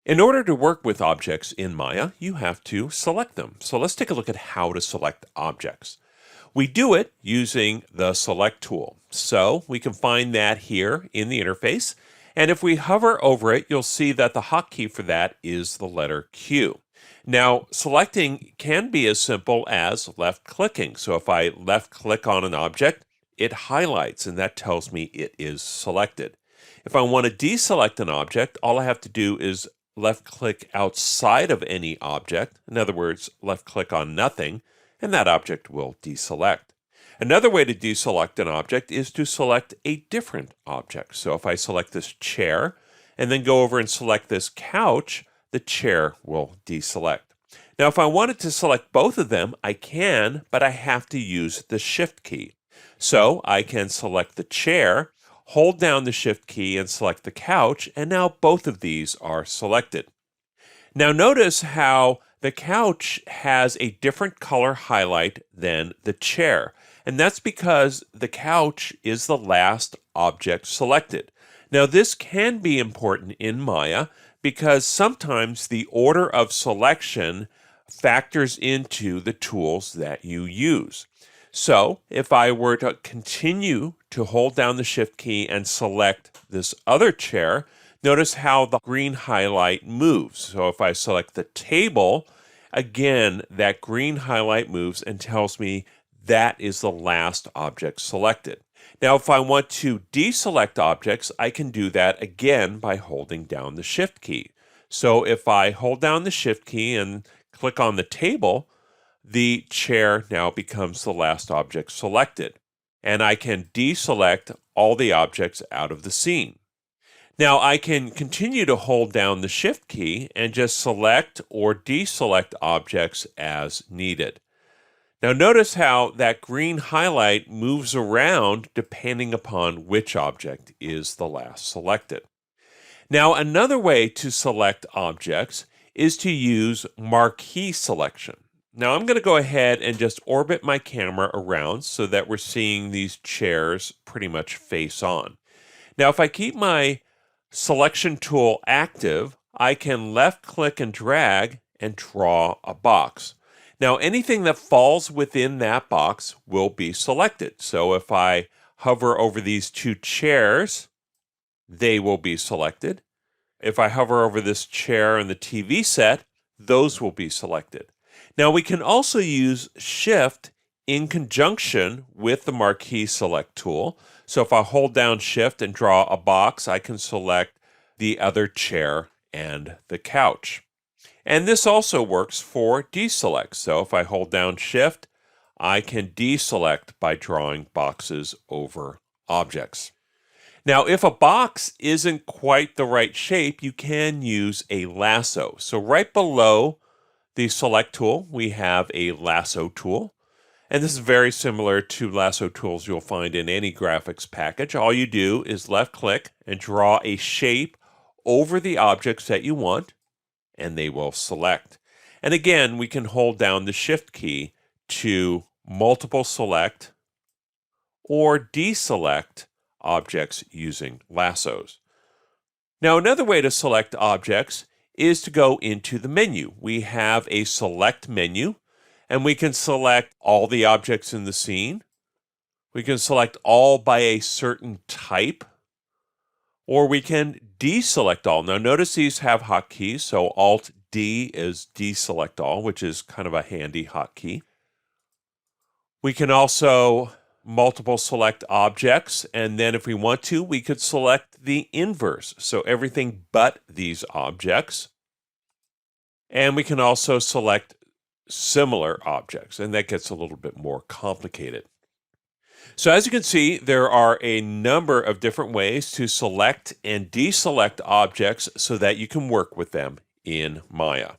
In order to work with objects in Maya, you have to select them. So let's take a look at how to select objects. We do it using the Select tool. So we can find that here in the interface. And if we hover over it, you'll see that the hotkey for that is the letter Q. Now, selecting can be as simple as left-clicking. So if I left-click on an object, it highlights, and that tells me it is selected. If I want to deselect an object, all I have to do is left-click outside of any object. In other words, left-click on nothing, and that object will deselect. Another way to deselect an object is to select a different object. So if I select this chair and then go over and select this couch, the chair will deselect. Now, if I wanted to select both of them, I can, but I have to use the Shift key. So I can select the chair, hold down the Shift key and select the couch, and now both of these are selected. Now notice how the couch has a different color highlight than the chair, and that's because the couch is the last object selected. Now this can be important in Maya because sometimes the order of selection factors into the tools that you use. So if I were to continue to hold down the Shift key and select this other chair, notice how the green highlight moves. So if I select the table, again, that green highlight moves and tells me that is the last object selected. Now, if I want to deselect objects, I can do that again by holding down the Shift key. So if I hold down the Shift key and click on the table, the chair now becomes the last object selected, and I can deselect all the objects out of the scene. Now I can continue to hold down the Shift key and just select or deselect objects as needed. Now notice how that green highlight moves around depending upon which object is the last selected. Now another way to select objects is to use marquee selection. Now I'm going to go ahead and just orbit my camera around so that we're seeing these chairs pretty much face on. Now if I keep my selection tool active, I can left click and drag and draw a box. Now anything that falls within that box will be selected. So if I hover over these two chairs, they will be selected. If I hover over this chair and the TV set, those will be selected. Now we can also use Shift in conjunction with the Marquee Select tool. So if I hold down Shift and draw a box, I can select the other chair and the couch. And this also works for deselect. So if I hold down Shift, I can deselect by drawing boxes over objects. Now, if a box isn't quite the right shape, you can use a lasso. So right below the Select tool, we have a lasso tool. And this is very similar to lasso tools you'll find in any graphics package. All you do is left click and draw a shape over the objects that you want, and they will select. And again, we can hold down the Shift key to multiple select or deselect objects using lassos. Now, another way to select objects is to go into the menu. We have a select menu, and we can select all the objects in the scene. We can select all by a certain type, or we can deselect all. Now, notice these have hotkeys, so Alt-D is deselect all, which is kind of a handy hotkey. We can also multiple select objects, and then if we want to, we could select the inverse, so everything but these objects. And we can also select similar objects, and that gets a little bit more complicated. So as you can see, there are a number of different ways to select and deselect objects so that you can work with them in Maya.